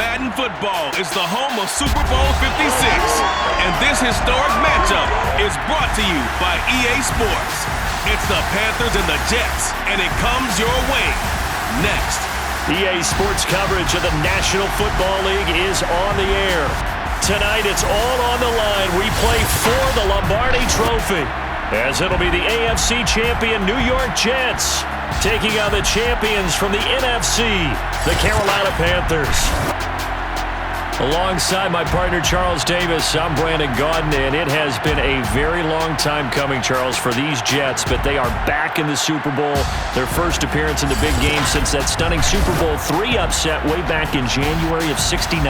Madden football is the home of Super Bowl 56. And this historic matchup is brought to you by EA Sports. It's the Panthers and the Jets, and it comes your way. Next. EA Sports coverage of the National Football League is on the air. Tonight, it's all on the line. We play for the Lombardi Trophy, as it'll be the AFC champion New York Jets taking on the champions from the NFC, the Carolina Panthers. Alongside my partner, Charles Davis, I'm Brandon Gaudin, and it has been a very long time coming, Charles, for these Jets, but they are back in the Super Bowl, their first appearance in the big game since that stunning Super Bowl III upset way back in January of '69.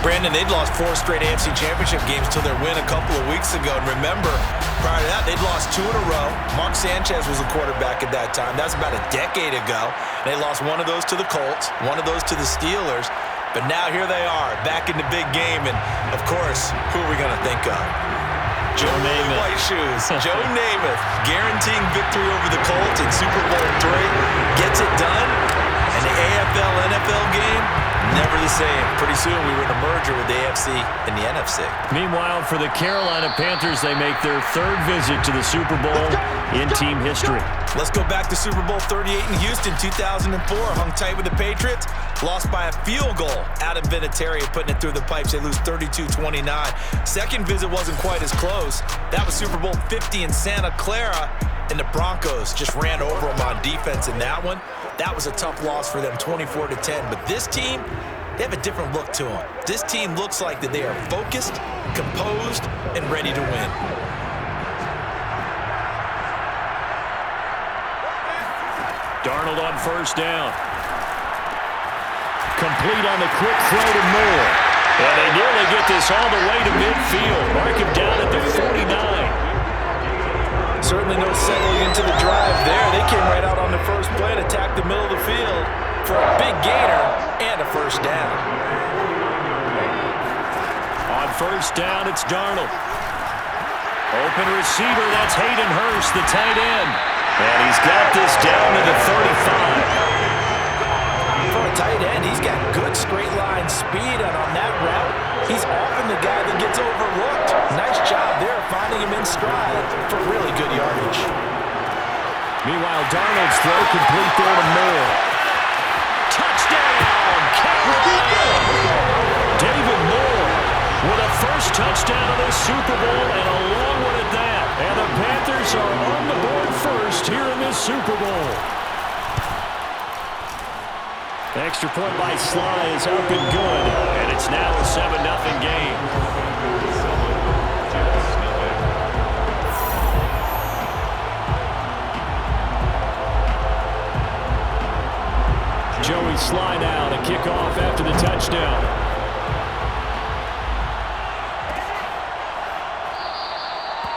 Brandon, they'd lost 4 straight AFC championship games till their win a couple of weeks ago. And remember, prior to that, they'd lost 2 in a row. Mark Sanchez was the quarterback at that time. That was about a decade ago. They lost one of those to the Colts, one of those to the Steelers. But now here they are, back in the big game. And, of course, who are we going to think of? Joe Namath. White shoes. Joe Namath guaranteeing victory over the Colts in Super Bowl III. Gets it done. And the AFL-NFL game, never the same. Pretty soon we were in a merger with the AFC and the NFC. Meanwhile, for the Carolina Panthers, they make their 3rd visit to the Super Bowl in team history. Let's go back to Super Bowl 38 in Houston, 2004. Hung tight with the Patriots. Lost by a field goal. Adam Vinatieri putting it through the pipes. They lose 32-29. Second visit wasn't quite as close. That was Super Bowl 50 in Santa Clara. And the Broncos just ran over them on defense in that one. That was a tough loss for them, 24-10. But this team, they have a different look to them. This team looks like that they are focused, composed, and ready to win. Darnold on first down. Complete on the quick throw to Moore. And they nearly get this all the way to midfield. Mark him down at the 49. Certainly no settling into the drive there. They came right out on the first play and attacked the middle of the field for a big gainer and a first down. On first down, it's Darnold. Open receiver, that's Hayden Hurst, the tight end. And he's got this down to the 35. For a tight end, he's got good straight line speed, and on that route, he's often the guy that gets overlooked. Nice job there finding him in stride for really good yardage. Meanwhile, Darnold's throw complete there to Moore. Touchdown, Carolina! David Moore with a first touchdown of the Super Bowl, and a long one at that. And the Panthers are on the board first here in this Super Bowl. Extra point by Sly is up and good, and it's now a 7-0 game. Joey Sly now to kick off after the touchdown.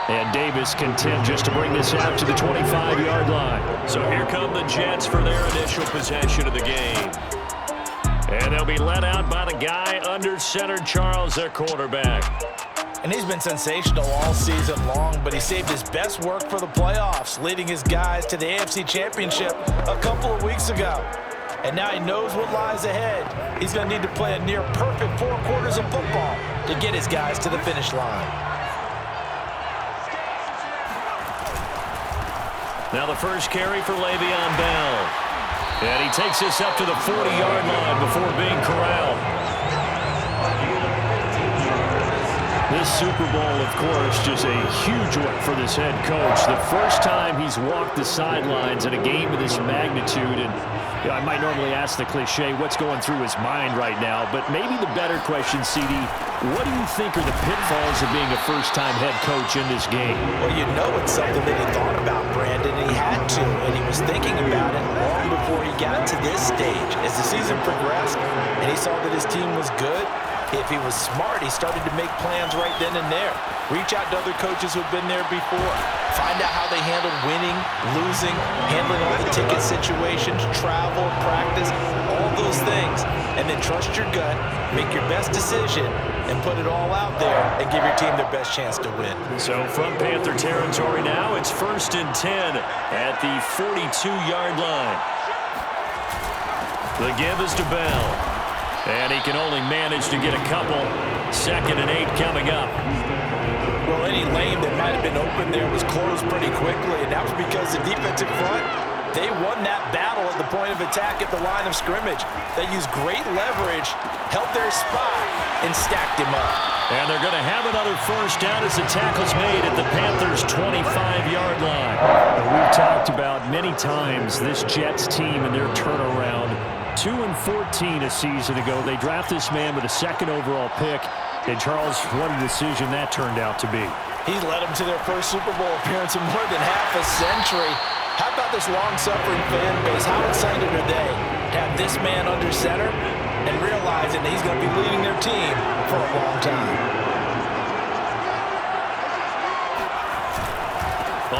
And Davis content just to bring this out to the 25-yard line. So here come the Jets for their initial possession of the game. And they'll be led out by the guy under center, Charles, their quarterback. And he's been sensational all season long, but he saved his best work for the playoffs, leading his guys to the AFC Championship a couple of weeks ago. And now he knows what lies ahead. He's going to need to play a near-perfect 4 quarters of football to get his guys to the finish line. Now the first carry for Le'Veon Bell. And he takes this up to the 40-yard line before being corralled. This Super Bowl, of course, just a huge one for this head coach. The first time he's walked the sidelines in a game of this magnitude. And you know, I might normally ask the cliche, what's going through his mind right now? But maybe the better question, CD, what do you think are the pitfalls of being a first-time head coach in this game? Well, you know it's something that he thought about, Brandon. He had to, and he was thinking about it long before he got to this stage. As the season progressed and he saw that his team was good, if he was smart, he started to make plans right then and there. Reach out to other coaches who've been there before. Find out how they handled winning, losing, handling all the ticket situations, travel, practice, all those things. And then trust your gut, make your best decision, and put it all out there and give your team their best chance to win. So from Panther territory now, it's 1st and 10 at the 42-yard line. The give is to Bell. And he can only manage to get a couple. 2nd and 8 coming up. Well, any lane that might have been open there was closed pretty quickly, and that was because the defensive front, they won that battle at the point of attack at the line of scrimmage. They used great leverage, held their spot, and stacked him up. And they're going to have another first down as the tackle's made at the Panthers' 25-yard line. We've talked about many times this Jets team and their turnaround. 2-14 a season ago. They draft this man with a 2nd overall pick. And, Charles, what a decision that turned out to be. He led them to their first Super Bowl appearance in more than half a century. How about this long-suffering fan base? How excited are they to have this man under center and realizing that he's going to be leading their team for a long time?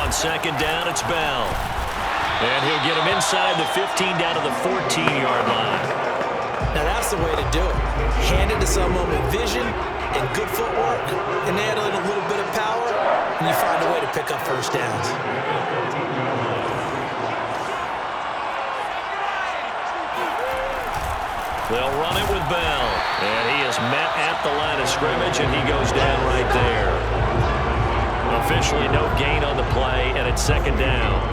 On 2nd down, it's Bell. And he'll get him inside the 15 down to the 14-yard line. Now that's the way to do it. Hand it to someone with vision and good footwork, and add in a little bit of power, and you find a way to pick up first downs. They'll run it with Bell. And he is met at the line of scrimmage, and he goes down right there. Officially no gain on the play, and it's 2nd down.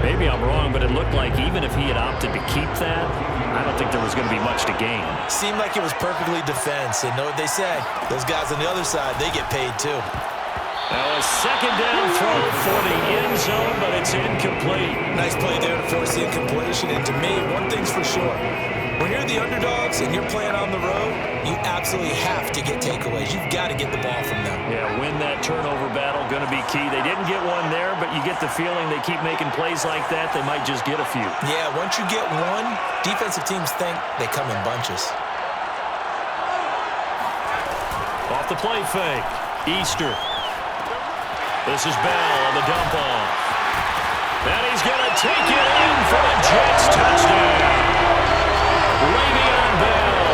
Maybe I'm wrong, but it looked like even if he had opted to keep that, I don't think there was going to be much to gain. Seemed like it was perfectly defense, and know what they say. Those guys on the other side, they get paid too. Now a 2nd down throw for the end zone, but it's incomplete. Nice play there to force the incompletion, and to me, one thing's for sure. When you're the underdogs and you're playing on the road, you absolutely have to get takeaways. You've got to get the ball from them. Yeah, win that turnover battle, going to be key. They didn't get one there, but you get the feeling they keep making plays like that, they might just get a few. Yeah, once you get one, defensive teams think they come in bunches. Off the play fake, Easter. This is Bell on the dump off. And he's going to take it in for a Jets touchdown. Le'Veon Bell,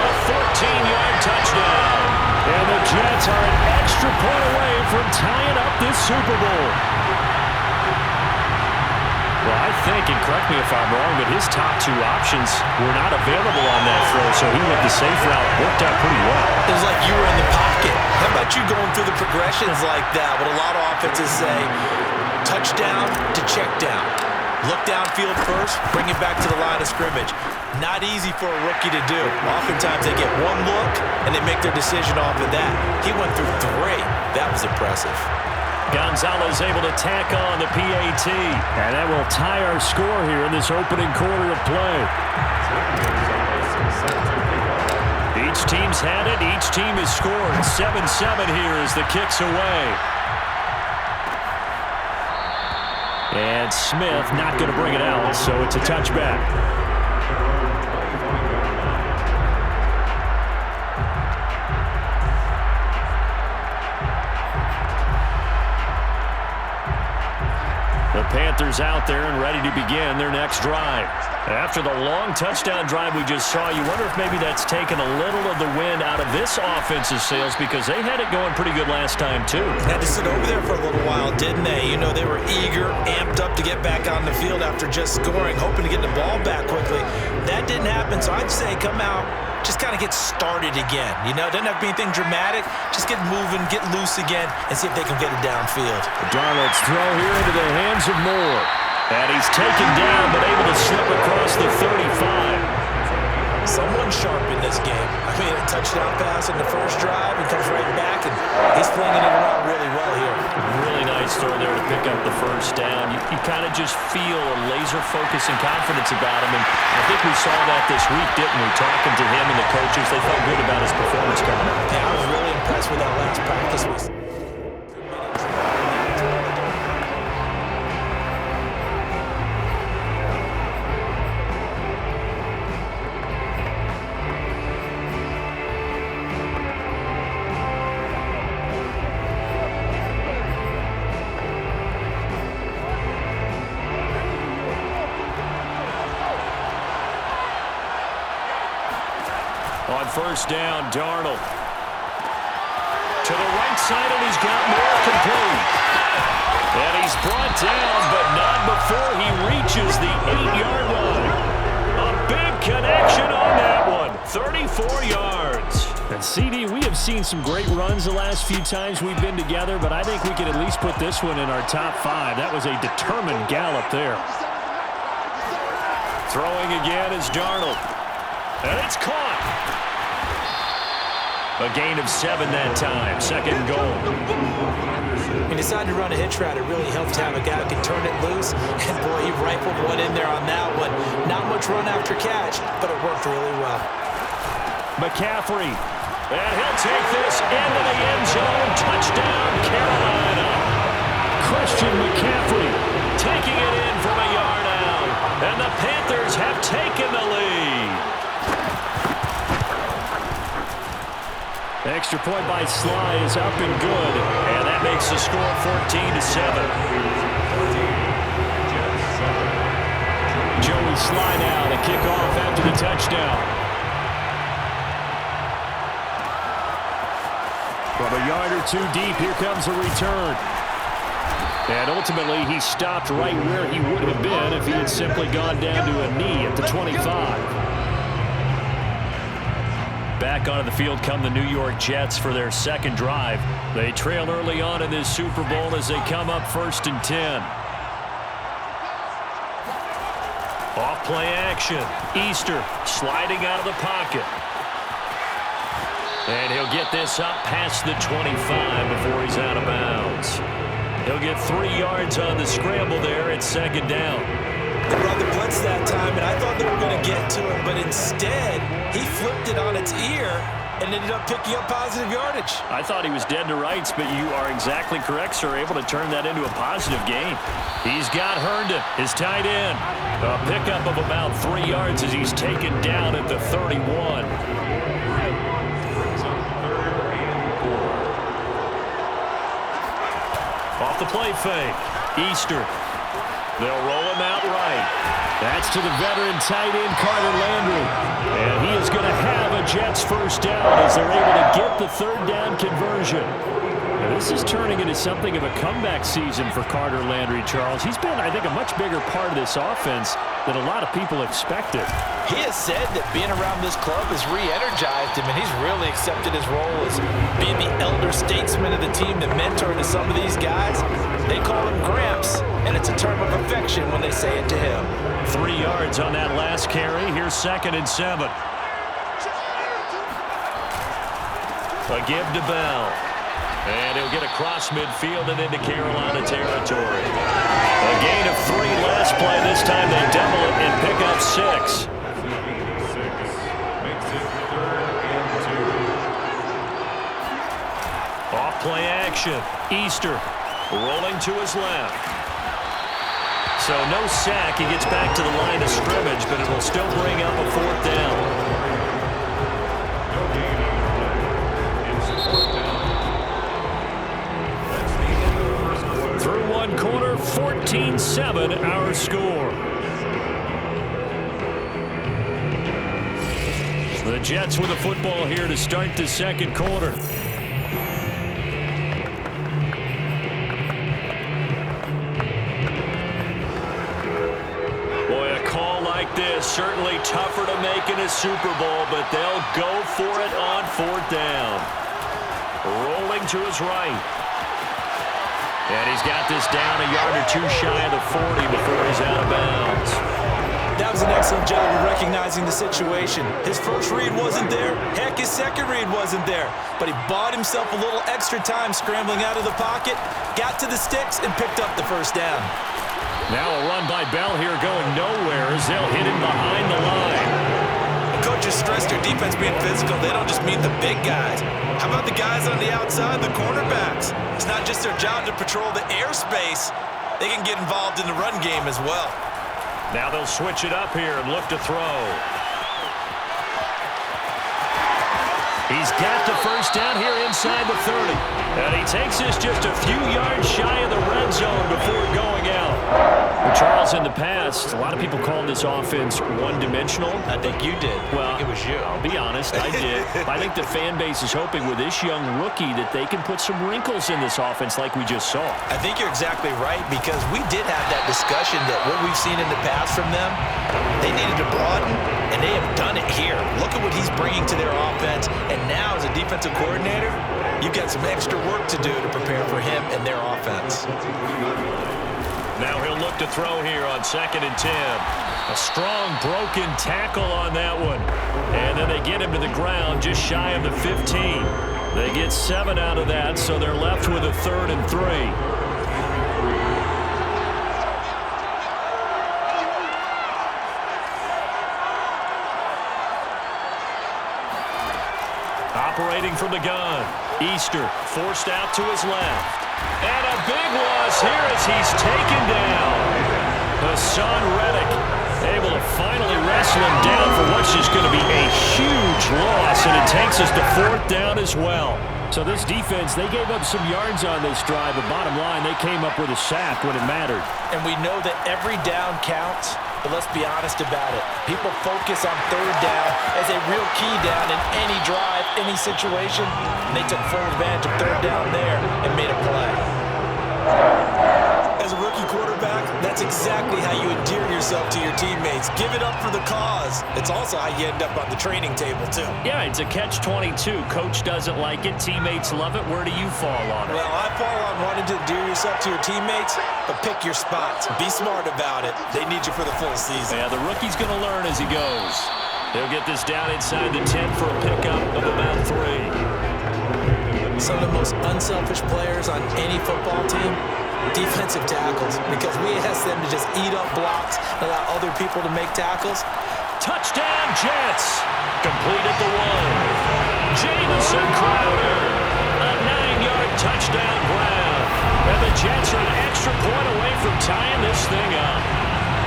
a 14-yard touchdown. And the Jets are an extra point away from tying up this Super Bowl. Well, I think, and correct me if I'm wrong, but his top 2 options were not available on that throw, so he went the safe route. Worked out pretty well. It was like you were in the pocket. How about you going through the progressions like that? What a lot of offenses say, touchdown to check down. Look downfield first, bring it back to the line of scrimmage. Not easy for a rookie to do. Oftentimes they get one look and they make their decision off of that. He went through 3. That was impressive. Gonzalez able to tack on the PAT. And that will tie our score here in this opening quarter of play. Each team's had it. Each team has scored. 7-7 here as the kick's away. And Smith not going to bring it out, so it's a touchback. The Panthers out there and ready to begin their next drive. After the long touchdown drive we just saw, you wonder if maybe that's taken a little of the wind out of this offense's sails because they had it going pretty good last time too. Had to sit over there for a little while, didn't they? You know, they were eager, amped up to get back on the field after just scoring, hoping to get the ball back quickly. That didn't happen, so I'd say come out, just kind of get started again. You know, doesn't have to be anything dramatic. Just get moving, get loose again, and see if they can get it downfield. Darnold's throw here into the hands of Moore. And he's taken down, but able to slip across the 35. Someone sharp in this game. I mean, a touchdown pass in the first drive and comes right back, and he's flinging it around really well here. Really nice throw there to pick up the first down. You kind of just feel a laser focus and confidence about him, and I think we saw that this week, didn't we? Talking to him and the coaches, they felt good about his performance coming up. Yeah, I was really impressed with that last practice week. On first down, Darnold. To the right side, and he's got more complete. And he's brought down, but not before he reaches the 8-yard line. A big connection on that one. seen some great runs the last few times we've been together, but I think we can at least put this one in our top 5. That was a determined gallop there. Throwing again is Darnold. And it's caught. A gain of 7 that time. Second and goal. He decided to run a hitch route. It really helped to have a guy who can turn it loose. And, boy, he rifled one in there on that one. Not much run after catch, but it worked really well. McCaffrey. And he'll take this into the end zone. Touchdown, Carolina. Christian McCaffrey taking it in from a yard out. And the Panthers have taken the lead. Extra point by Sly is up and good. And that makes the score 14-7. Joey Sly now to kick off after the touchdown. From a yard or two deep, here comes a return. And ultimately, he stopped right where he would have been if he had simply gone down to a knee at the 25. Back onto the field come the New York Jets for their second drive. They trail early on in this Super Bowl as they come up 1st and 10. Off play action. Easter sliding out of the pocket. And he'll get this up past the 25 before he's out of bounds. He'll get 3 yards on the scramble there at second down. They brought the blitz that time, and I thought they were going to get to him, but instead, he flipped it on its ear and ended up picking up positive yardage. I thought he was dead to rights, but you are exactly correct, sir, able to turn that into a positive gain. He's got Herndon, his tight end. A pickup of about 3 yards as he's taken down at the 31. Off the play fake. Easter. They'll roll him out right. That's to the veteran tight end, Carter Landry. And he is going to have a Jets first down as they're able to get the 3rd down conversion. Now, this is turning into something of a comeback season for Carter Landry, Charles. He's been, I think, a much bigger part of this offense than a lot of people expected. He has said that being around this club has re-energized him, and he's really accepted his role as being the elder statesman of the team, the mentor to some of these guys. They call him Gramps, and it's a term of affection when they say it to him. 3 yards on that last carry. Here's 2nd and 7. A give to Bell. And he'll get across midfield and into Carolina territory. A gain of 3 last play. This time they double it and pick up 6. Off play action. Easter rolling to his left. So no sack. He gets back to the line of scrimmage, but it will still bring up a 4th down. Through one quarter, 14-7 our score. The Jets with the football here to start the second quarter. Boy, a call like this, certainly tougher to make in a Super Bowl, but they'll go for it on 4th down. Rolling to his right. And he's got this down a yard or 2 shy of the 40 before he's out of bounds. That was an excellent job of recognizing the situation. His first read wasn't there. Heck, his second read wasn't there. But he bought himself a little extra time scrambling out of the pocket, got to the sticks, and picked up the first down. Now a run by Bell here going nowhere as they'll hit him behind the line. Coaches stress their defense being physical. They don't just mean the big guys. How about the guys on the outside, the cornerbacks? It's not just their job to patrol the airspace. They can get involved in the run game as well. Now they'll switch it up here and look to throw. He's got the first down here inside the 30. And he takes this just a few yards shy of the red zone before going out. Well, Charles, in the past, a lot of people call this offense one-dimensional. I think you did. Well, I think it was you. I'll be honest, I did. I think the fan base is hoping with this young rookie that they can put some wrinkles in this offense like we just saw. I think you're exactly right, because we did have that discussion that what we've seen in the past from them, they needed to broaden, and they have done it here. Look at what he's bringing to their offense, and now as a defensive coordinator, you've got some extra work to do to prepare for him and their offense. Now he'll look to throw here on 2nd and 10. A strong broken tackle on that one. And then they get him to the ground just shy of the 15. They get 7 out of that, so they're left with a 3rd and 3. Operating from the gun. Easter forced out to his left. And a big loss here as he's taken down. Hassan Reddick able to finally wrestle him down for what's just going to be a huge loss, and it takes us to 4th down as well. So this defense, they gave up some yards on this drive, but bottom line, they came up with a sack when it mattered. And we know that every down counts, but let's be honest about it. People focus on 3rd down as a real key down in any drive, any situation. And they took full advantage of 3rd down there and made a play. As a rookie quarterback, that's exactly how you endear yourself to your teammates. Give it up for the cause. It's also how you end up on the training table, too. Yeah, it's a catch-22. Coach doesn't like it. Teammates love it. Where do you fall on it? Well, I fall on wanting to endear yourself to your teammates, but pick your spots. Be smart about it. They need you for the full season. Yeah, the rookie's going to learn as he goes. He'll get this down inside the 10 for a pickup of about 3. Some of the most unselfish players on any football team, defensive tackles, because we ask them to just eat up blocks and allow other people to make tackles. Touchdown, Jets! Complete at the 1. Jamison Crowder, a 9-yard touchdown grab. And the Jets are an extra point away from tying this thing up.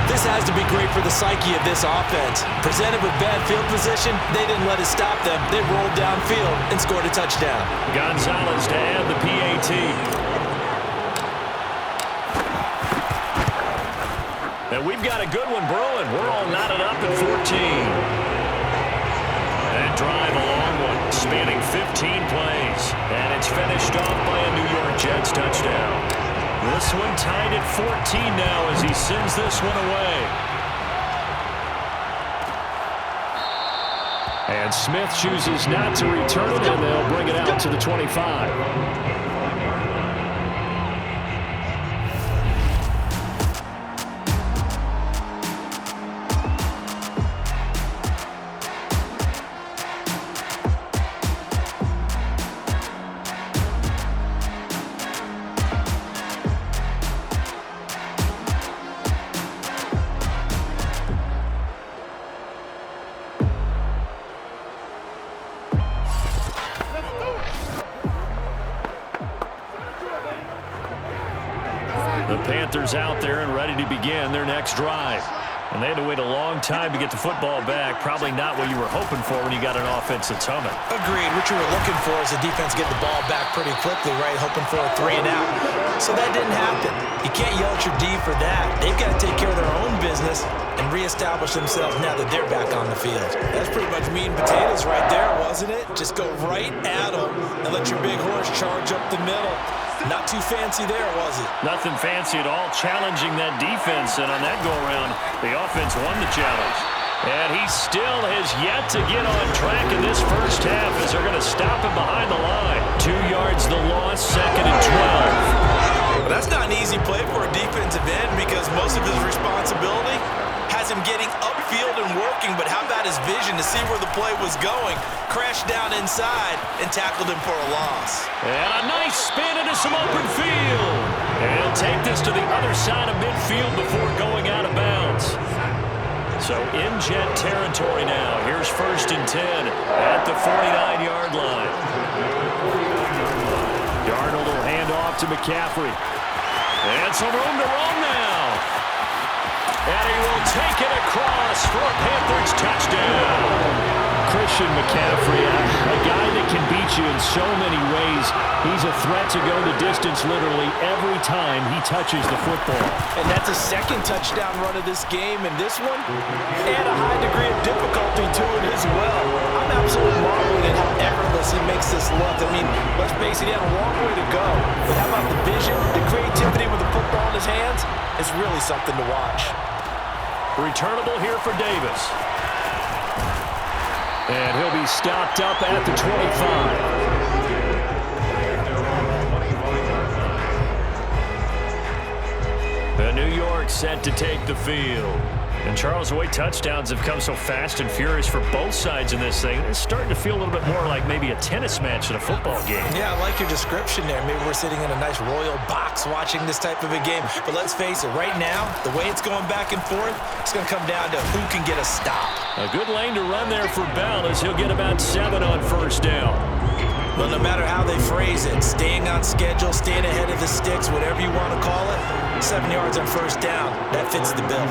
This has to be great for the psyche of this offense. Presented with bad field position, they didn't let it stop them. They rolled downfield and scored a touchdown. Gonzalez to add the PAT. And we've got a good one brewing. We're all knotted up at 14. That drive, a long one, spanning 15 plays. And it's finished off by a New York Jets touchdown. This one tied at 14 now as he sends this one away. And Smith chooses not to return it, and they'll bring it out to the 25. The Panthers out there and ready to begin their next drive. And they had to wait a long time to get the football back. Probably not what you were hoping for when you got an offense that's humming. Agreed. What you were looking for is the defense get the ball back pretty quickly, right? Hoping for a 3 and out. So that didn't happen. You can't yell at your D for that. They've got to take care of their own business and reestablish themselves now that they're back on the field. That's pretty much meat and potatoes right there, wasn't it? Just go right at them and let your big horse charge up the middle. Not too fancy there, was it? Nothing fancy at all, challenging that defense. And on that go-around, the offense won the challenge. And he still has yet to get on track in this first half as they're going to stop him behind the line. 2 yards the loss, 2nd and 12. Well, that's not an easy play for a defensive end because most of his responsibility has him getting upfield and working, but how about his vision to see where the play was going? Crashed down inside and tackled him for a loss. And a nice spin into some open field. And he'll take this to the other side of midfield before going out of bounds. So in Jet territory now. Here's 1st and 10 at the 49-yard line. Darnold will hand off to McCaffrey. And some room to roam now. And he will take it across for a Panthers touchdown. Chris Christian McCaffrey, a guy that can beat you in so many ways. He's a threat to go the distance literally every time he touches the football. And that's a second touchdown run of this game, and this one, and a high degree of difficulty to it as well. I'm absolutely marveling at how effortless he makes this look. I mean, let's face it, he had a long way to go. But how about the vision, the creativity with the football in his hands? It's really something to watch. Returnable here for Davis. And he'll be stopped up at the 25. The New York set to take the field. And Charles, the way touchdowns have come so fast and furious for both sides in this thing, it's starting to feel a little bit more like maybe a tennis match than a football game. Yeah, I like your description there. Maybe we're sitting in a nice royal box watching this type of a game. But let's face it, right now, the way it's going back and forth, it's going to come down to who can get a stop. A good lane to run there for Bell as he'll get about 7 on first down. Well, no matter how they phrase it, staying on schedule, staying ahead of the sticks, whatever you want to call it, 7 yards on first down, that fits the bill.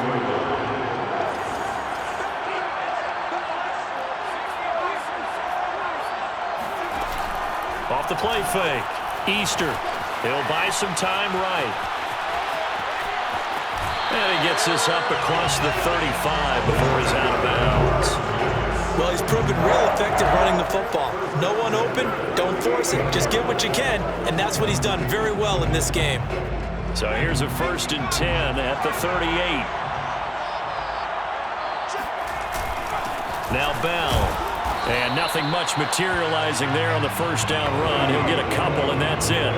Off the play fake. Easter. He'll buy some time right. And he gets this up across the 35 before he's out of bounds. Well, he's proven real effective running the football. No one open, don't force it. Just get what you can, and that's what he's done very well in this game. So here's a 1st and 10 at the 38. Now Bell. And nothing much materializing there on the first down run. He'll get a couple, and that's it.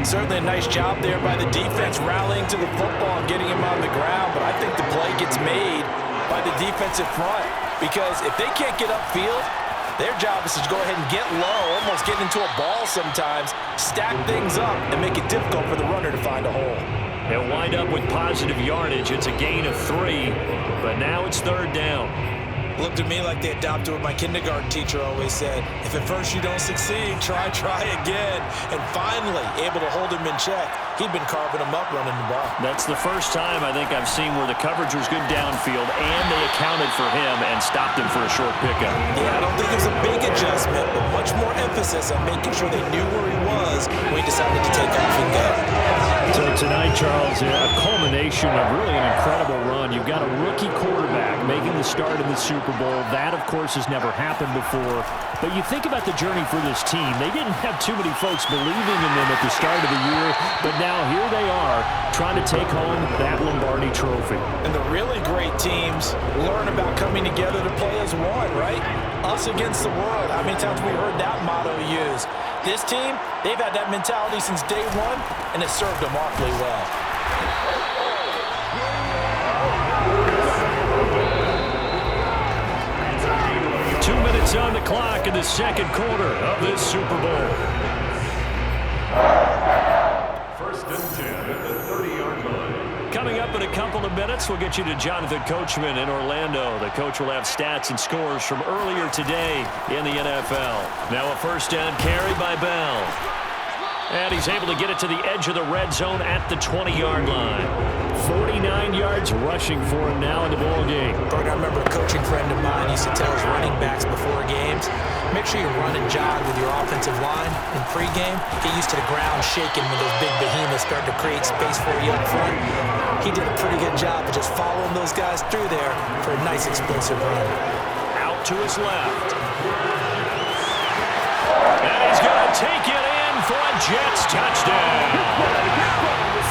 Certainly a nice job there by the defense rallying to the football and getting him on the ground, but I think the play gets made by the defensive front because if they can't get upfield, their job is to go ahead and get low, almost get into a ball sometimes, stack things up, and make it difficult for the runner to find a hole. They'll wind up with positive yardage. It's a gain of 3, but now it's 3rd down. Looked at me like they adopted what my kindergarten teacher always said. If at first you don't succeed, try again. And finally, able to hold him in check. He'd been carving him up running the ball. That's the first time I think I've seen where the coverage was good downfield and they accounted for him and stopped him for a short pickup. Yeah, I don't think it was a big adjustment, but much more emphasis on making sure they knew where he was when he decided to take off and go. So tonight, Charles, a culmination of really an incredible run. You've got a rookie quarterback making the start in the Super Bowl. That, of course, has never happened before. But you think about the journey for this team. They didn't have too many folks believing in them at the start of the year, but now here they are trying to take home that Lombardi trophy. And the really great teams learn about coming together to play as one, right? Us against the world. How many times we heard that motto used? This team, they've had that mentality since day one, and it served them awfully well. On the clock in the second quarter of this Super Bowl. 1st and 10 at the 30-yard line. Coming up in a couple of minutes, we'll get you to Jonathan Coachman in Orlando. The coach will have stats and scores from earlier today in the NFL. Now a 1st down carry by Bell. And he's able to get it to the edge of the red zone at the 20-yard line. 49 yards rushing for him now in the ballgame. I remember a coaching friend of mine used to tell his running backs before games, make sure you run and jog with your offensive line in pregame. Get used to the ground shaking when those big behemoths start to create space for you up front. He did a pretty good job of just following those guys through there for a nice explosive run. Out to his left. And he's going to take it in for a Jets touchdown.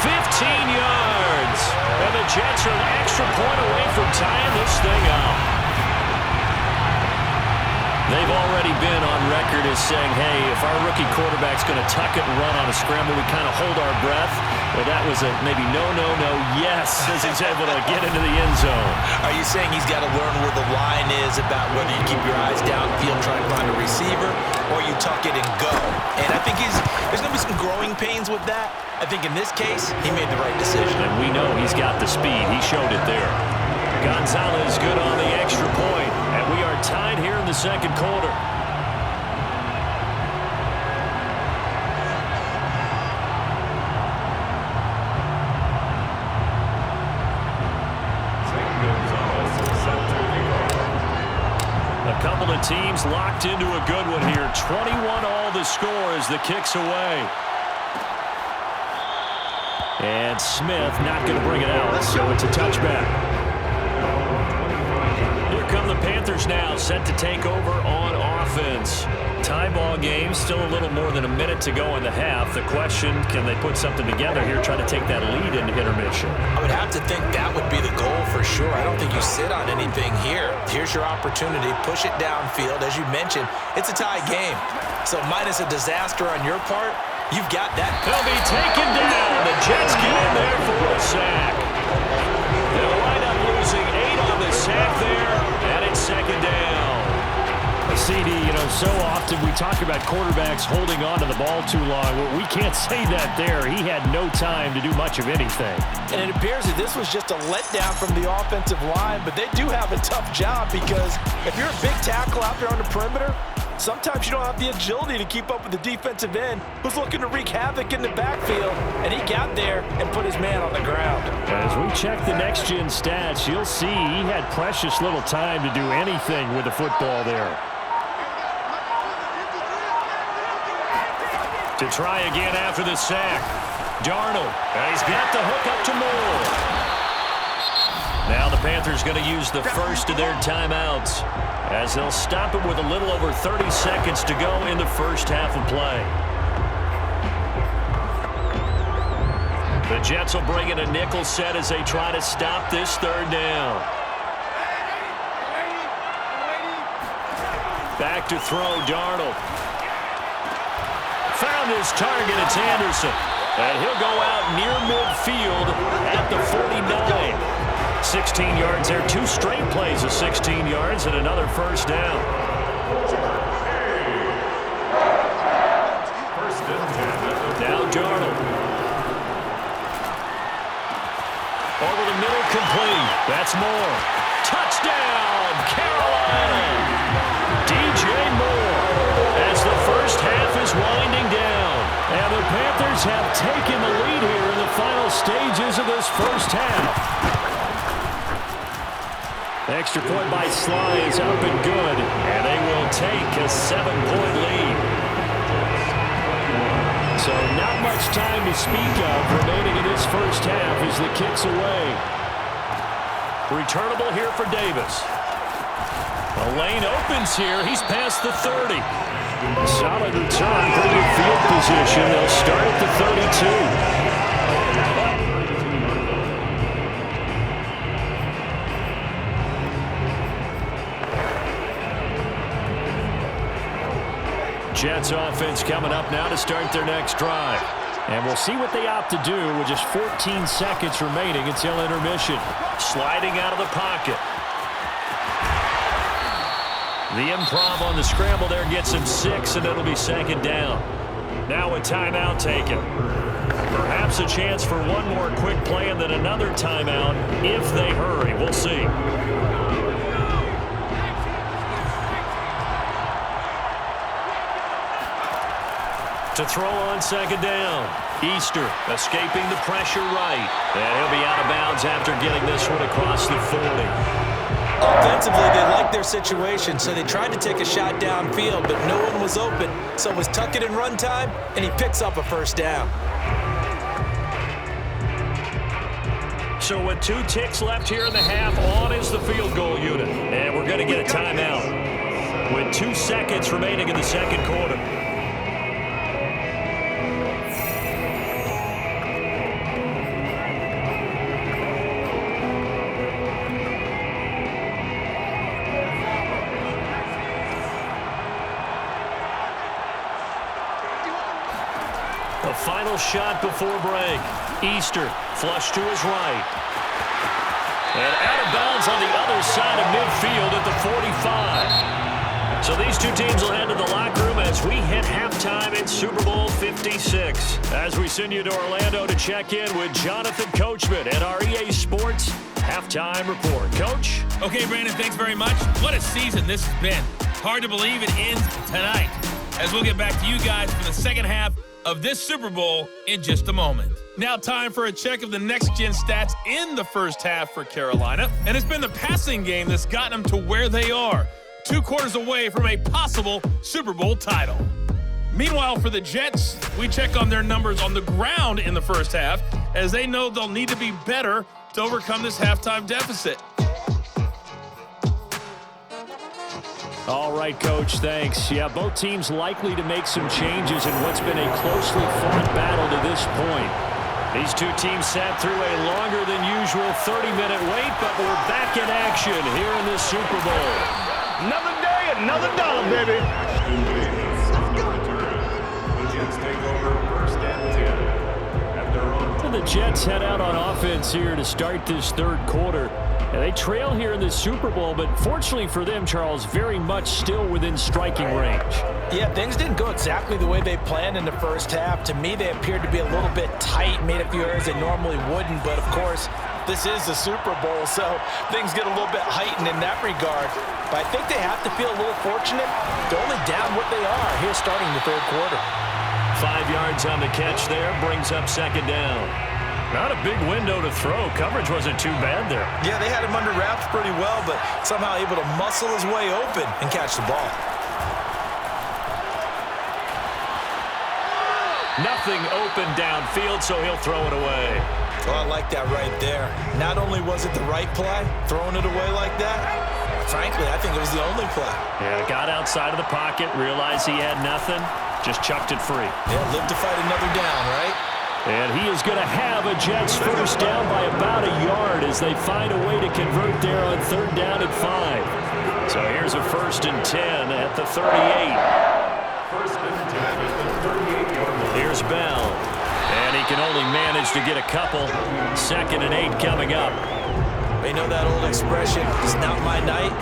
15 yards. And the Jets are an extra point away from tying this thing up. They've already been on record as saying, hey, if our rookie quarterback's going to tuck it and run on a scramble, we kind of hold our breath. Well, that was a maybe no, yes, as he's able to get into the end zone. Are you saying he's got to learn where the line is about whether you keep your eyes downfield trying to find a receiver or you tuck it and go? And I think there's going to be some growing pains with that. I think in this case, he made the right decision. And we know he's got the speed. He showed it there. Gonzalez good on the extra point. And we are tied here in the second quarter. A couple of the team's locked into a good one here. 21-all the score as the kick's away. And Smith not going to bring it out, so it's a touchback. Here come the Panthers now, set to take over on offense. Tie ball game, still a little more than a minute to go in the half. The question, can they put something together here, try to take that lead into intermission? I would have to think that would be the goal for sure. I don't think you sit on anything here. Here's your opportunity. Push it downfield. As you mentioned, it's a tie game. So minus a disaster on your part, you've got that. They'll be taken down. The Jets get in there for a sack. They'll wind up losing 8 on the sack there, and it's second down. CD, so often we talk about quarterbacks holding on to the ball too long. Well, we can't say that there. He had no time to do much of anything. And it appears that this was just a letdown from the offensive line, but they do have a tough job because if you're a big tackle out there on the perimeter, sometimes you don't have the agility to keep up with the defensive end who's looking to wreak havoc in the backfield, and he got there and put his man on the ground. As we check the next-gen stats, you'll see he had precious little time to do anything with the football there. To try again after the sack. Darnold, and he's got the hook up to Moore. Now the Panthers going to use the first of their timeouts as they'll stop it with a little over 30 seconds to go in the first half of play. The Jets will bring in a nickel set as they try to stop this third down. Back to throw, Darnold. Found his target, it's Anderson. And he'll go out near midfield at the 49. 16 yards there, 2 straight plays of 16 yards and another first down. Now Darnold. Over the middle, complete. That's Moore. Touchdown, Carolina. DJ Moore. As the first half is winding down. And the Panthers have taken the lead here in the final stages of this first half. Extra point by Sly is up and good. And they will take a 7-point lead. So not much time to speak of remaining in this first half as the kick's away. Returnable here for Davis. The lane opens here. He's past the 30. Solid return, pretty good field position. They'll start at the 32. Jets offense coming up now to start their next drive. And we'll see what they opt to do with just 14 seconds remaining until intermission. Sliding out of the pocket. The improv on the scramble there gets him 6, and it'll be second down. Now a timeout taken. Perhaps a chance for one more quick play and then another timeout if they hurry. We'll see. To throw on second down. Easter escaping the pressure right. And he'll be out of bounds after getting this one across the 40. Offensively, they liked their situation, so they tried to take a shot downfield, but no one was open. So it was tuck it in run time, and he picks up a first down. So with 2 ticks left here in the half, on is the field goal unit. And we're going to get a timeout with 2 seconds remaining in the second quarter. Final shot before break. Easter flush to his right. And out of bounds on the other side of midfield at the 45. So these two teams will head to the locker room as we hit halftime in Super Bowl 56. As we send you to Orlando to check in with Jonathan Coachman and our EA Sports halftime report. Coach? Okay, Brandon, thanks very much. What a season this has been. Hard to believe it ends tonight, as we'll get back to you guys for the second half of this Super Bowl in just a moment. Now time for a check of the next-gen stats in the first half for Carolina. And it's been the passing game that's gotten them to where they are. 2 quarters away from a possible Super Bowl title. Meanwhile, for the Jets, we check on their numbers on the ground in the first half, as they know they'll need to be better to overcome this halftime deficit. All right, Coach, thanks. Yeah, both teams likely to make some changes in what's been a closely fought battle to this point. These two teams sat through a longer than usual 30-minute wait, but we're back in action here in the Super Bowl. Another day, another dollar, baby. The Jets head out on offense here to start this third quarter. And they trail here in the Super Bowl, but fortunately for them, Charles, very much still within striking range. Yeah, things didn't go exactly the way they planned in the first half. To me, they appeared to be a little bit tight, made a few errors they normally wouldn't. But, of course, this is the Super Bowl, so things get a little bit heightened in that regard. But I think they have to feel a little fortunate. They're only down what they are here starting the third quarter. 5 yards on the catch there, brings up second down. Not a big window to throw. Coverage wasn't too bad there. Yeah, they had him under wraps pretty well, but somehow able to muscle his way open and catch the ball. Nothing open downfield, so he'll throw it away. Well, I like that right there. Not only was it the right play, throwing it away like that, frankly, I think it was the only play. Yeah, got outside of the pocket, realized he had nothing, just chucked it free. Yeah, live to fight another down, right? And he is going to have a Jets first down by about a yard as they find a way to convert there on third down and 5. So here's a 1st and 10 at the 38. Here's Bell. And he can only manage to get a couple. 2nd and 8 coming up. They know that old expression, it's not my night.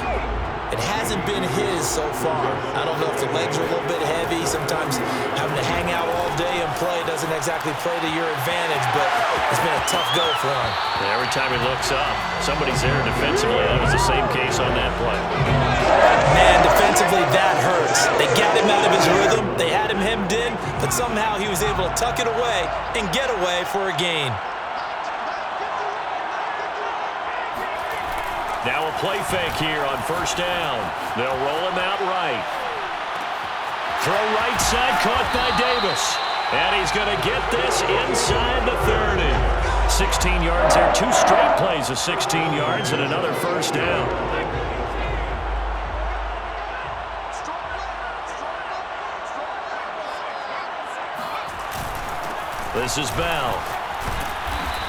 It hasn't been his so far. I don't know if the legs are a little bit heavy. Sometimes having to hang out all day and play doesn't exactly play to your advantage, but it's been a tough go for him. And every time he looks up, somebody's there defensively. That was the same case on that play. Man, defensively, that hurts. They got him out of his rhythm. They had him hemmed in, but somehow he was able to tuck it away and get away for a gain. Now a play fake here on first down. They'll roll him out right. Throw right side, caught by Davis. And he's going to get this inside the 30. 16 yards there. 2 straight plays of 16 yards and another first down. This is Bell.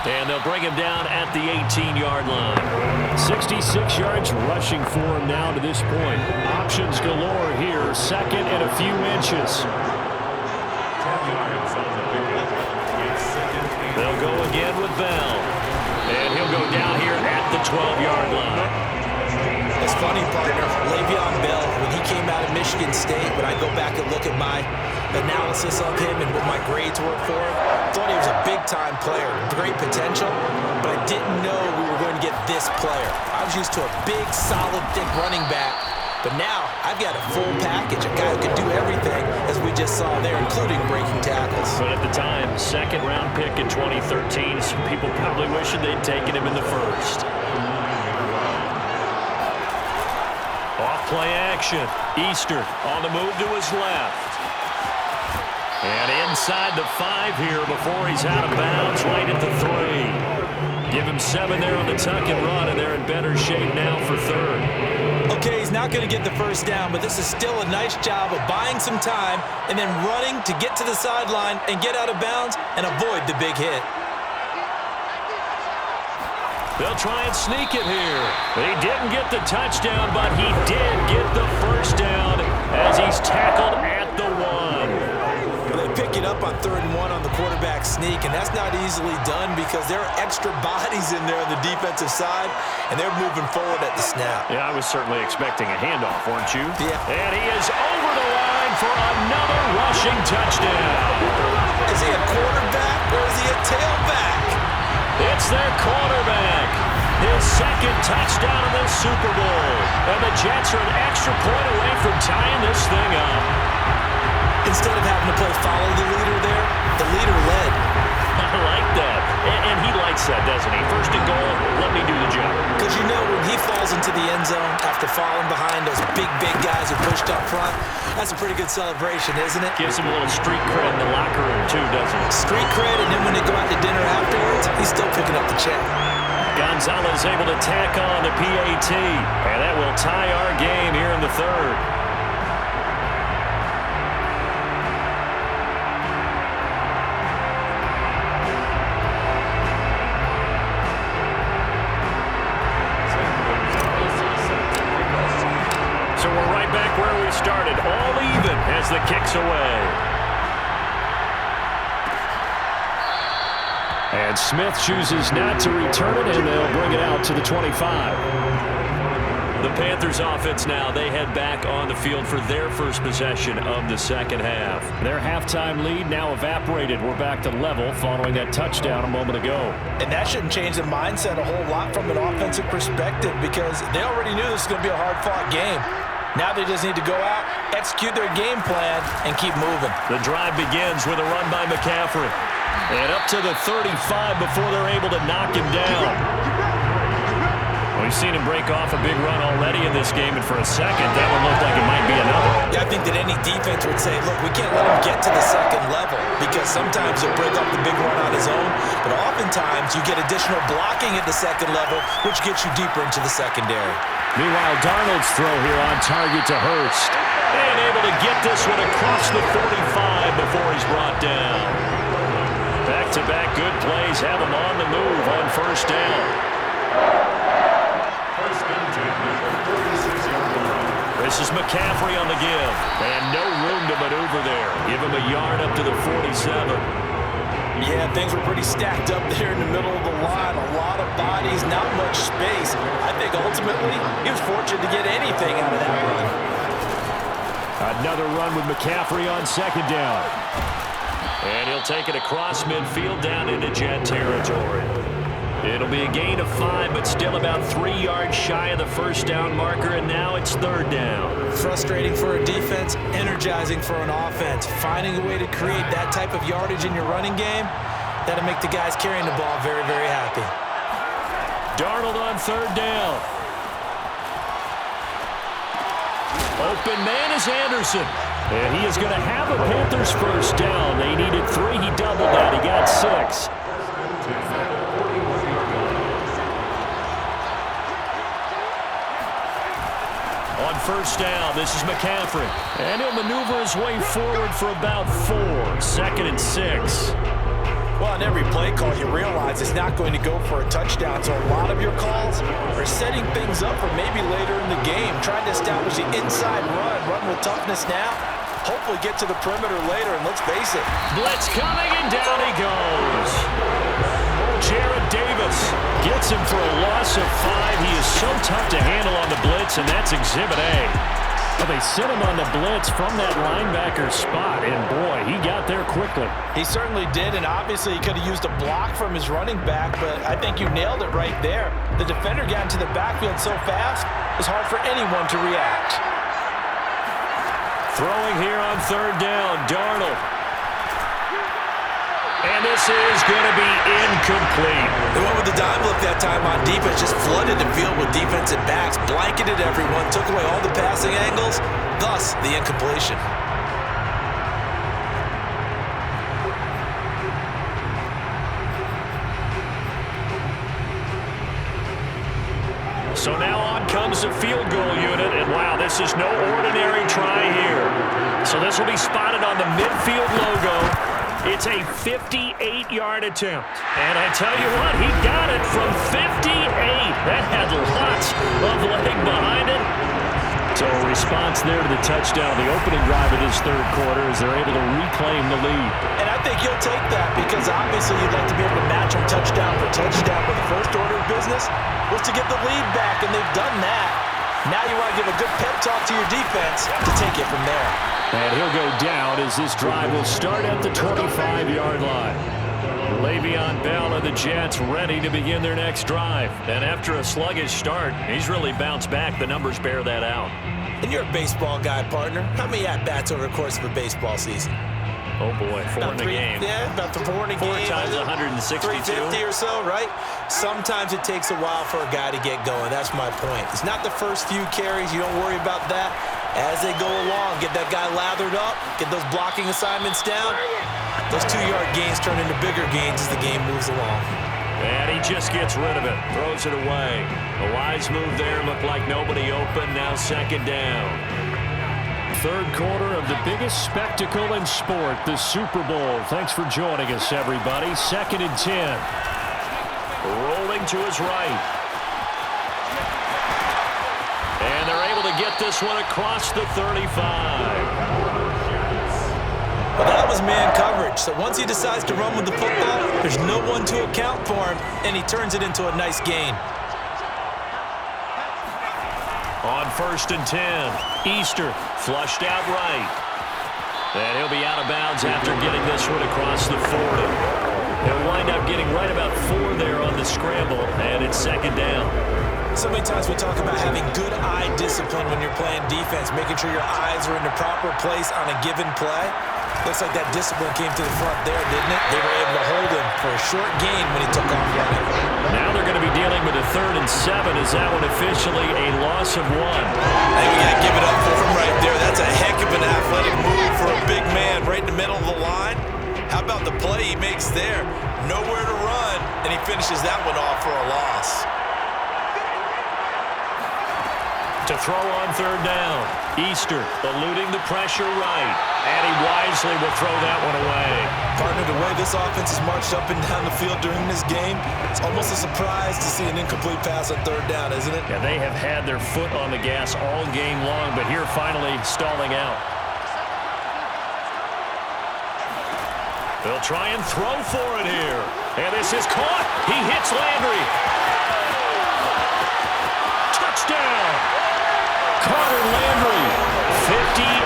And they'll bring him down at the 18-yard line. 66 yards rushing for him now to this point. Options galore here. 2nd and a few inches. They'll go again with Bell. And he'll go down here at the 12-yard line. It's funny, partner. Le'Veon Bell, when he came out of Michigan State, when I go back and look at my analysis of him and what my grades were for him, thought he was a big-time player, great potential, but I didn't know we were going to get this player. I was used to a big, solid, thick running back, but now I've got a full package, a guy who can do everything, as we just saw there, including breaking tackles. But at the time, 2nd-round pick in 2013, some people probably wishing they'd taken him in the 1st. Off play action. Easter on the move to his left. And inside the 5 here before he's out of bounds, right at the 3. Give him 7 there on the tuck and run, and they're in better shape now for 3rd. Okay, he's not going to get the first down, but this is still a nice job of buying some time and then running to get to the sideline and get out of bounds and avoid the big hit. They'll try and sneak it here. He didn't get the touchdown, but he did get the first down as he's tackled at the 1. They pick it up on 3rd and 1 on the quarterback sneak, and that's not easily done because there are extra bodies in there on the defensive side, and they're moving forward at the snap. Yeah, I was certainly expecting a handoff, weren't you? Yeah. And he is over the line for another rushing touchdown. Is he a quarterback or is he a tailback? It's their quarterback. His 2nd touchdown in the Super Bowl. And the Jets are an extra point away from tying this thing up. Instead of having to play follow the leader there, the leader led. I like that. And he likes that, doesn't he? 1st and goal, let me do the job. Because you know when he falls into the end zone after falling behind those big guys who pushed up front. That's a pretty good celebration, isn't it? Gives him a little street cred in the locker room, too, doesn't it? Street cred, and then when they go out to dinner afterwards, he's still picking up the check. Gonzalez able to tack on the PAT, and that will tie our game here in the third. So we're right back where we started, all even as the kick's away. And Smith chooses not to return it, and they'll bring it out to the 25. The Panthers offense now, they head back on the field for their first possession of the second half. Their halftime lead now evaporated. We're back to level following that touchdown a moment ago. And that shouldn't change the mindset a whole lot from an offensive perspective because they already knew this was going to be a hard-fought game. Now they just need to go out, execute their game plan, and keep moving. The drive begins with a run by McCaffrey. And up to the 35 before they're able to knock him down. We've seen him break off a big run already in this game, and for a second, that one looked like it might be another. Yeah, I think that any defense would say, look, we can't let him get to the second level because sometimes he'll break off the big run on his own, but oftentimes you get additional blocking at the second level, which gets you deeper into the secondary. Meanwhile, Darnold's throw here on target to Hurst. And able to get this one across the 45 before he's brought down. Back-to-back good plays have him on the move on first down. This is McCaffrey on the give. And no room to maneuver there. Give him a yard up to the 47. Yeah, things were pretty stacked up there in the middle of the line. A lot of bodies, not much space. I think ultimately he was fortunate to get anything out of that run. Another run with McCaffrey on second down. And he'll take it across midfield down into Jet territory. It'll be a gain of 5, but still about 3 yards shy of the first down marker, and now it's third down. Frustrating for a defense, energizing for an offense. Finding a way to create that type of yardage in your running game, that'll make the guys carrying the ball very, very happy. Darnold on third down. Open man is Anderson. And he is going to have a Panthers first down. They needed 3. He doubled that. He got 6. On first down, this is McCaffrey. And he'll maneuver his way forward for about 4. 2nd and 6. Well, in every play call, you realize it's not going to go for a touchdown. So a lot of your calls are setting things up for maybe later in the game, trying to establish the inside run with toughness now. Hopefully get to the perimeter later, and let's face it. Blitz coming, and down he goes. Jared Davis gets him for a loss of 5. He is so tough to handle on the blitz, and that's Exhibit A. Well, they sent him on the blitz from that linebacker spot, and boy, he got there quickly. He certainly did, and obviously he could have used a block from his running back, but I think you nailed it right there. The defender got into the backfield so fast, it was hard for anyone to react. Throwing here on third down, Darnold. And this is going to be incomplete. They went with the dime look that time on defense, just flooded the field with defensive backs, blanketed everyone, took away all the passing angles, thus the incompletion. So now on comes the field goal unit, and wow, this is no ordinary try here. So this will be spotted on the midfield logo. It's a 58-yard attempt. And I tell you what, he got it from 58. That had lots of leg behind it. So a response there to the touchdown, the opening drive of this third quarter, as they're able to reclaim the lead. And I think you'll take that because obviously you'd like to be able to match them touchdown for touchdown, but the first order of business was to get the lead back, and they've done that. Now you want to give a good pep talk to your defense to take it from there. And he'll go down as this drive will start at the 25-yard line. Le'Veon Bell of the Jets ready to begin their next drive. And after a sluggish start, he's really bounced back. The numbers bear that out. And you're a baseball guy, partner. How many at-bats over the course of a baseball season? Oh, boy, four in the game. Yeah, about four in a game. 4 times 162. 350 or so, right? Sometimes it takes a while for a guy to get going. That's my point. It's not the first few carries. You don't worry about that. As they go along, get that guy lathered up, get those blocking assignments down. Those 2-yard gains turn into bigger gains as the game moves along. And he just gets rid of it, throws it away. A wise move there, looked like nobody open, now second down. Third quarter of the biggest spectacle in sport, the Super Bowl. Thanks for joining us, everybody. 2nd and 10. Rolling to his right. And they're able to get this one across the 35. Well, that was man coverage. So once he decides to run with the football, there's no one to account for him, and he turns it into a nice gain. On 1st and 10, Easter flushed out right. And he'll be out of bounds after getting this one across the 40. He'll wind up getting right about 4 there on the scramble, and it's second down. So many times we talk about having good eye discipline when you're playing defense, making sure your eyes are in the proper place on a given play. Looks like that discipline came to the front there, didn't it? They were able to hold him for a short gain when he took off running. Now they're going to be dealing with a 3rd and 7. Is that one officially a loss of 1? Hey, we got to give it up for him right there. That's a heck of an athletic move for a big man right in the middle of the line. How about the play he makes there? Nowhere to run, and he finishes that one off for a loss. To throw on 3rd down. Easter eluding the pressure right. And he wisely will throw that one away. Partner, the way this offense has marched up and down the field during this game, it's almost a surprise to see an incomplete pass on 3rd down, isn't it? Yeah, they have had their foot on the gas all game long, but here finally stalling out. They'll try and throw for it here. And this is caught. He hits Landry. Touchdown. Carter Landry, 59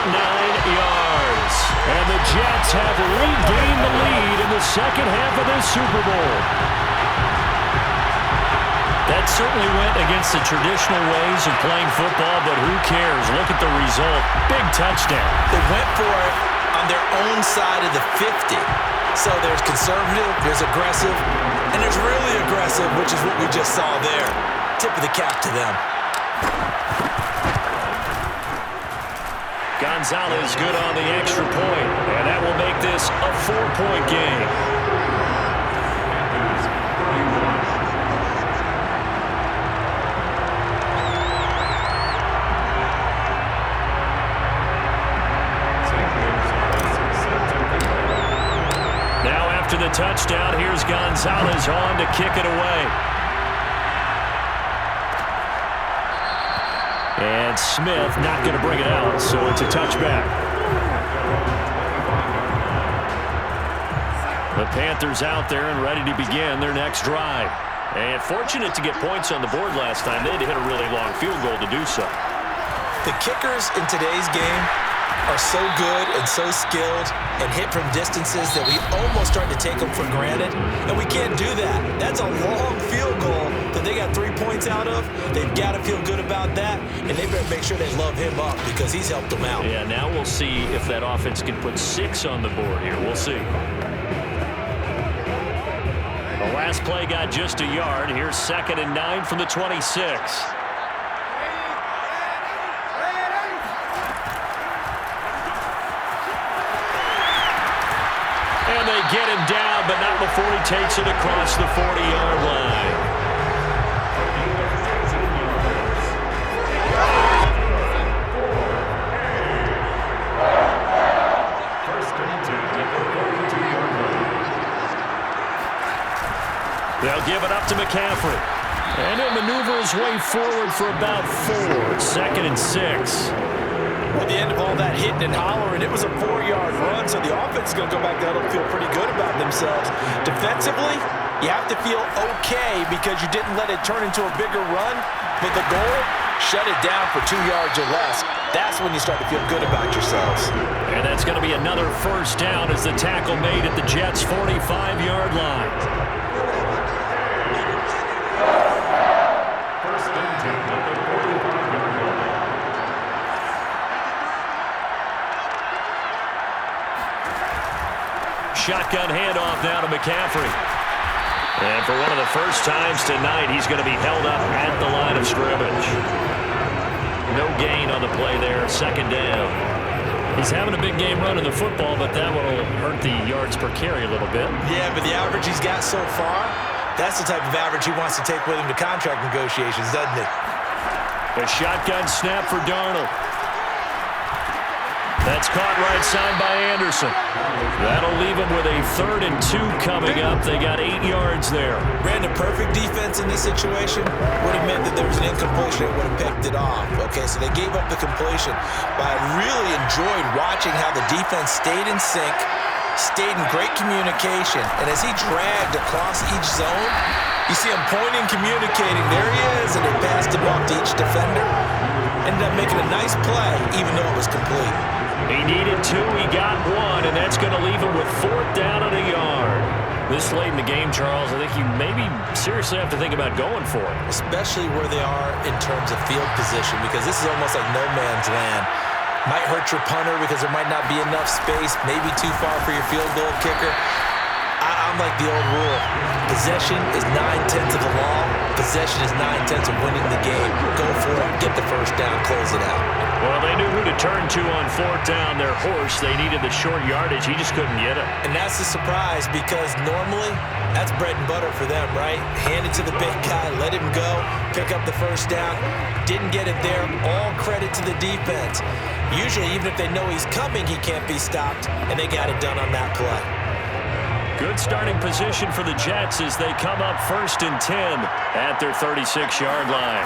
yards. And the Jets have regained the lead in the second half of this Super Bowl. That certainly went against the traditional ways of playing football, but who cares? Look at the result. Big touchdown. They went for it on their own side of the 50. So there's conservative, there's aggressive, and there's really aggressive, which is what we just saw there. Tip of the cap to them. Gonzalez good on the extra point, and that will make this a 4-point game. Now after the touchdown, here's Gonzalez on to kick it away. And Smith not going to bring it out, so it's a touchback. The Panthers out there and ready to begin their next drive. And fortunate to get points on the board last time. They had to hit a really long field goal to do so. The kickers in today's game are so good and so skilled and hit from distances that we almost start to take them for granted. And we can't do that. That's a long field goal that they got 3 points out of. They've got to feel good about that, and they better make sure they love him up because he's helped them out. Yeah, now we'll see if that offense can put 6 on the board here. We'll see. The last play got just a yard. Here's 2nd and 9 from the 26. And they get him down, but not before he takes it across the 40-yard line. They'll give it up to McCaffrey. And he'll maneuver his way forward for about 4. 2nd and 6. At the end of all that hitting and hollering, it was a 4-yard run, so the offense is going to go back there and feel pretty good about themselves. Defensively, you have to feel okay because you didn't let it turn into a bigger run, but the goal, shut it down for 2 yards or less. That's when you start to feel good about yourselves. And that's going to be another first down as the tackle made at the Jets' 45-yard line. shotgun handoff now to McCaffrey. And for one of the first times tonight, he's going to be held up at the line of scrimmage. No gain on the play there, second down. He's having a big game running the football, but that will hurt the yards per carry a little bit. Yeah, but the average he's got so far, that's the type of average he wants to take with him to contract negotiations, doesn't it? A shotgun snap for Darnold. That's caught right side by Anderson. That'll leave him with a 3rd and 2 coming up. They got 8 yards there. Brandon, perfect defense in this situation would have meant that there was an incompletion. It would have picked it off. Okay, so they gave up the completion. But I really enjoyed watching how the defense stayed in sync, stayed in great communication. And as he dragged across each zone, you see him pointing, communicating. There he is, and they passed him off to each defender. Ended up making a nice play, even though it was complete. He needed 2, he got 1, and that's going to leave him with 4th down and a yard. This late in the game, Charles, I think you maybe seriously have to think about going for it. Especially where they are in terms of field position, because this is almost like no man's land. Might hurt your punter because there might not be enough space, maybe too far for your field goal kicker. I'm like the old rule. Possession is 9/10 of the law. Possession is 9/10 of winning the game. Go for it, get the first down, close it out. Well, they knew who to turn to on 4th down. Their horse, they needed the short yardage. He just couldn't get it. And that's the surprise, because normally that's bread and butter for them, right? Hand it to the big guy, let him go, pick up the first down. Didn't get it there. All credit to the defense. Usually, even if they know he's coming, he can't be stopped, and they got it done on that play. Good starting position for the Jets as they come up 1st and 10 at their 36-yard line.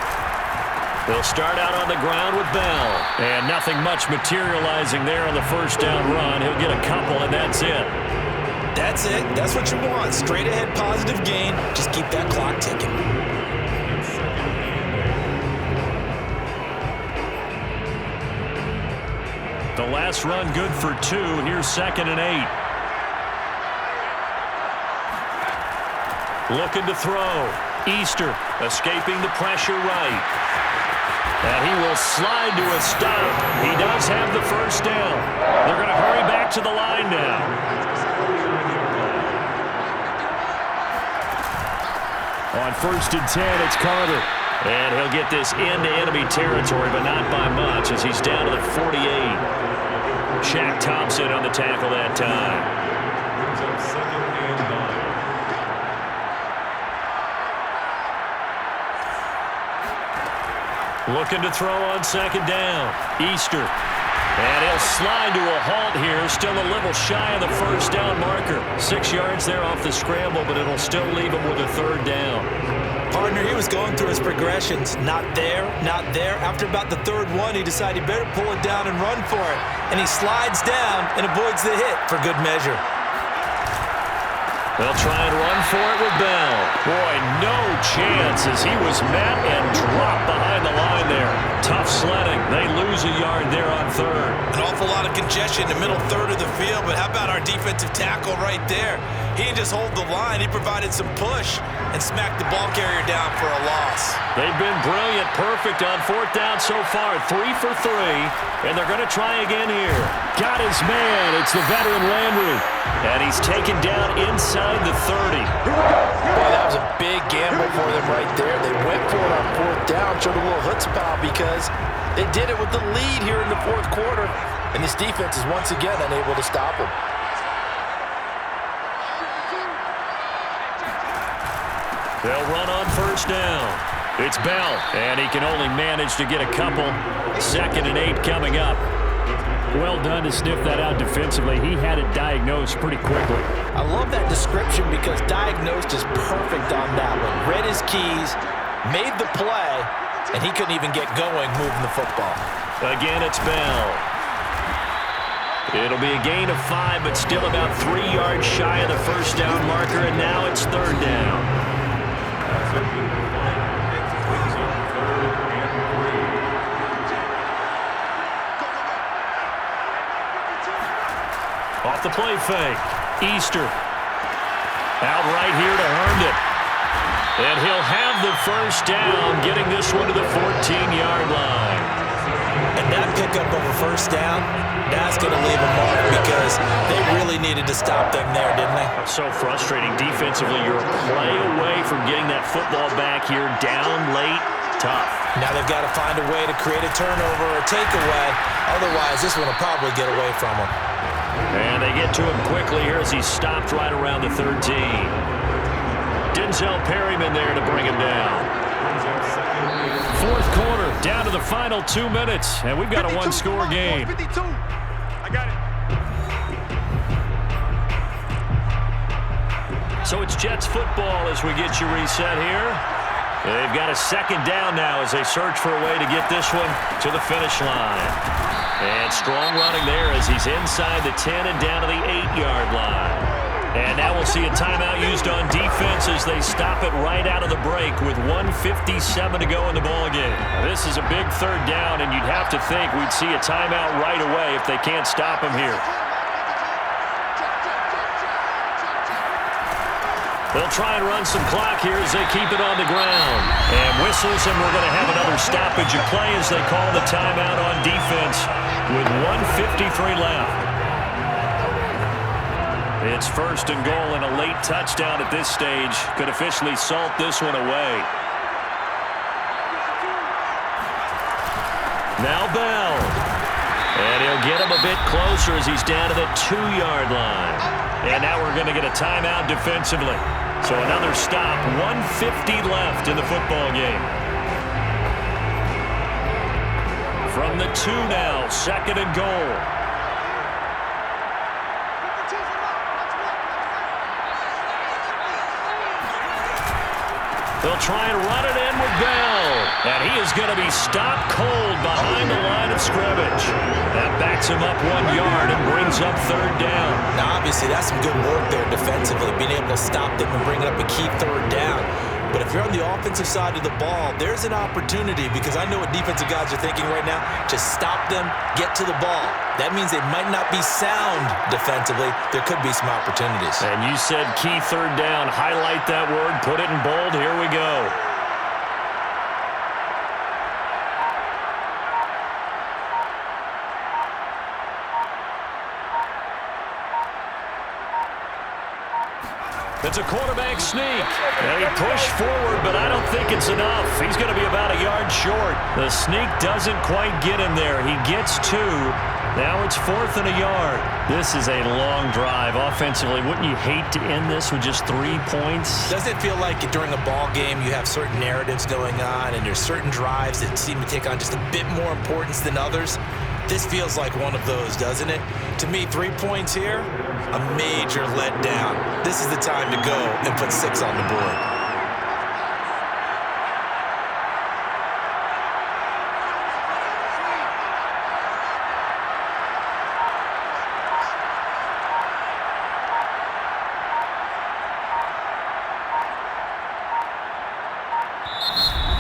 They'll start out on the ground with Bell. And nothing much materializing there on the first down run. He'll get a couple, and that's it. That's it. That's what you want. Straight ahead positive gain. Just keep that clock ticking. The last run good for 2. Here's 2nd and 8. Looking to throw. Easter escaping the pressure right. And he will slide to a stop. He does have the first down. They're going to hurry back to the line now. On 1st and 10, it's Carter. And he'll get this into enemy territory, but not by much as he's down to the 48. Shaq Thompson on the tackle that time. Looking to throw on 2nd down. Easter. And he'll slide to a halt here. Still a little shy of the first down marker. 6 yards there off the scramble, but it'll still leave him with a 3rd down. Partner, he was going through his progressions. Not there, not there. After about the 3rd one, he decided he better pull it down and run for it. And he slides down and avoids the hit for good measure. They'll try and run for it with Bell. Boy, no chance as he was met and dropped behind the line there. Tough sledding. They lose a yard there on 3rd. An awful lot of congestion in the middle 3rd of the field, but how about our defensive tackle right there? He didn't just hold the line. He provided some push and smacked the ball carrier down for a loss. They've been brilliant, perfect on 4th down so far. 3 for 3, and they're going to try again here. Got his man. It's the veteran Landry. And he's taken down inside the 30. Boy, that was a big gamble for them right there. They went for it on 4th down, showed a little chutzpah because they did it with the lead here in the 4th quarter. And this defense is once again unable to stop them. They'll run on 1st down. It's Bell, and he can only manage to get a couple. 2nd and 8 coming up. Well done to sniff that out defensively. He had it diagnosed pretty quickly. I love that description because diagnosed is perfect on that one. Read his keys, made the play, and he couldn't even get going moving the football. Again, it's Bell. It'll be a gain of 5, but still about 3 yards shy of the first down marker, and now it's 3rd down. Off the play fake. Easter. Out right here to Herndon. And he'll have the first down, getting this one to the 14-yard line. And that pickup of a first down, that's going to leave a mark because they really needed to stop them there, didn't they? So frustrating. Defensively, you're a play away from getting that football back here. Down late, tough. Now they've got to find a way to create a turnover or a takeaway. Otherwise, this one will probably get away from them. And they get to him quickly here as he's stopped right around the 13. Denzel Perryman there to bring him down. Fourth quarter, down to the final 2 minutes, and we've got a one-score game. 52. I got it. So it's Jets football as we get you reset here. They've got a second down now as they search for a way to get this one to the finish line. And strong running there as he's inside the 10 and down to the 8-yard line. And now we'll see a timeout used on defense as they stop it right out of the break with 1:57 to go in the ballgame. This is a big third down, and you'd have to think we'd see a timeout right away if they can't stop him here. They'll try and run some clock here as they keep it on the ground. And whistles, and we're going to have another stoppage of play as they call the timeout on defense with 1:53 left. It's first and goal, and a late touchdown at this stage could officially salt this one away. Now Bell. And he'll get him a bit closer as he's down to the 2-yard line. And now we're going to get a timeout defensively. So another stop, 1:50 left in the football game. From the 2 now, second and goal. They'll try and run it in with Bell. And he is going to be stopped cold behind the line of scrimmage. That backs him up 1 yard and brings up third down. Now, obviously, that's some good work there defensively, being able to stop them and bring up a key third down. But if you're on the offensive side of the ball, there's an opportunity because I know what defensive guys are thinking right now. Just stop them, get to the ball. That means they might not be sound defensively. There could be some opportunities. And you said key third down. Highlight that word. Put it in bold. Here we go. It's a quarterback sneak. And he pushed forward, but I don't think it's enough. He's going to be about a yard short. The sneak doesn't quite get him there. He gets 2. Now it's 4th and a yard. This is a long drive offensively. Wouldn't you hate to end this with just 3 points? Doesn't it feel like during a ball game you have certain narratives going on and there's certain drives that seem to take on just a bit more importance than others? This feels like one of those, doesn't it? To me, 3 points here, a major letdown. This is the time to go and put 6 on the board.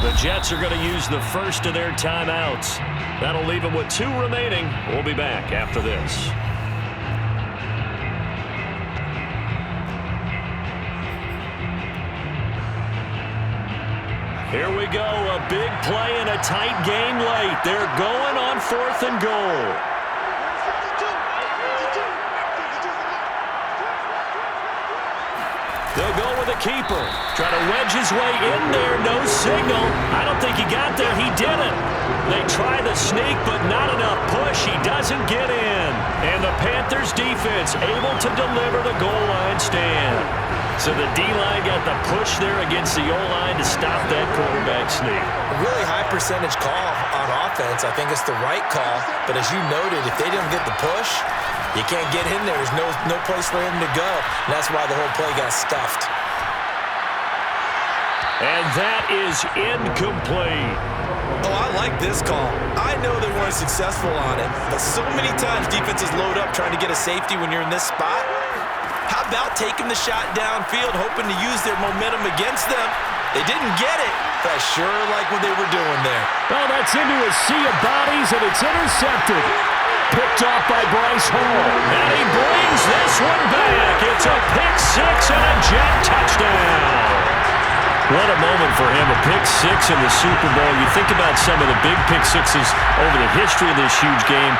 The Jets are going to use the first of their timeouts. That'll leave them with 2 remaining. We'll be back after this. Here we go, a big play in a tight game late. They're going on 4th and goal. They'll go with a keeper. Try to wedge his way in there. No signal. I don't think he got there. He didn't. They try the sneak, but not enough push. He doesn't get in. And the Panthers defense able to deliver the goal line stand. So the D-line got the push there against the O-line to stop that quarterback sneak. A really high percentage call on offense. I think it's the right call. But as you noted, if they didn't get the push, you can't get in there. There's no place for him to go. And that's why the whole play got stuffed. And that is incomplete. Oh, I like this call. I know they weren't successful on it, but so many times defenses load up trying to get a safety when you're in this spot. How about taking the shot downfield, hoping to use their momentum against them? They didn't get it, but I sure like what they were doing there. Well, that's into a sea of bodies, and it's intercepted. Picked off by Bryce Hall. And he brings this one back. It's a pick 6 and a Jet touchdown. What a moment for him, a pick six in the Super Bowl. You think about some of the big pick sixes over the history of this huge game.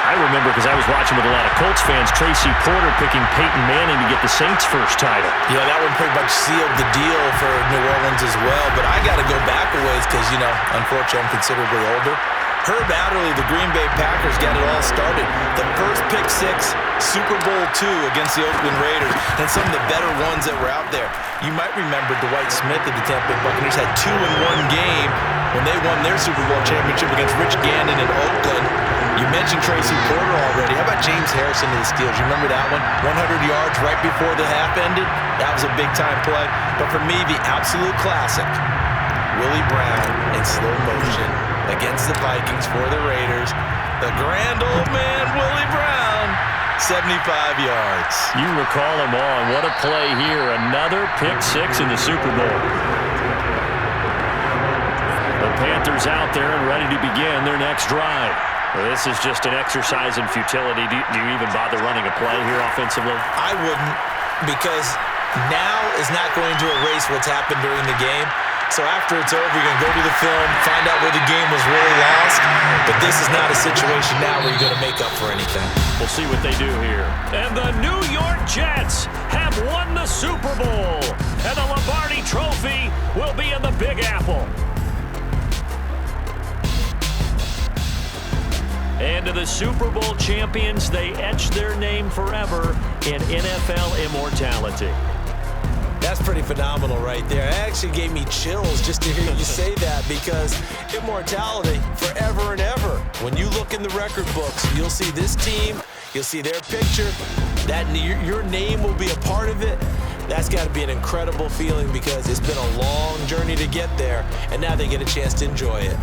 I remember, because I was watching with a lot of Colts fans, Tracy Porter picking Peyton Manning to get the Saints' first title. Yeah, that one pretty much sealed the deal for New Orleans as well. But I got to go back a ways because, unfortunately, I'm considerably older. Herb Adderley, the Green Bay Packers, got it all started. The first pick six, Super Bowl II against the Oakland Raiders, and some of the better ones that were out there. You might remember Dwight Smith of the Tampa Bay Buccaneers had 2 in one game when they won their Super Bowl championship against Rich Gannon in Oakland. You mentioned Tracy Porter already. How about James Harrison of the Steelers? You remember that one? 100 yards right before the half ended? That was a big-time play. But for me, the absolute classic, Willie Brown in slow motion against the Vikings for the Raiders. The grand old man, Willie Brown, 75 yards. You recall him all. What a play here. Another pick six in the Super Bowl. The Panthers out there and ready to begin their next drive. Well, this is just an exercise in futility. Do you even bother running a play here offensively? I wouldn't, because now is not going to erase what's happened during the game. So after it's over, you're going to go to the film, find out where the game was really lost. But this is not a situation now where you're going to make up for anything. We'll see what they do here. And the New York Jets have won the Super Bowl. And the Lombardi Trophy will be in the Big Apple. And to the Super Bowl champions, they etch their name forever in NFL immortality. That's pretty phenomenal right there. It actually gave me chills just to hear you say that, because immortality forever and ever. When you look in the record books, you'll see this team, you'll see their picture, that your name will be a part of it. That's got to be an incredible feeling, because it's been a long journey to get there, and now they get a chance to enjoy it.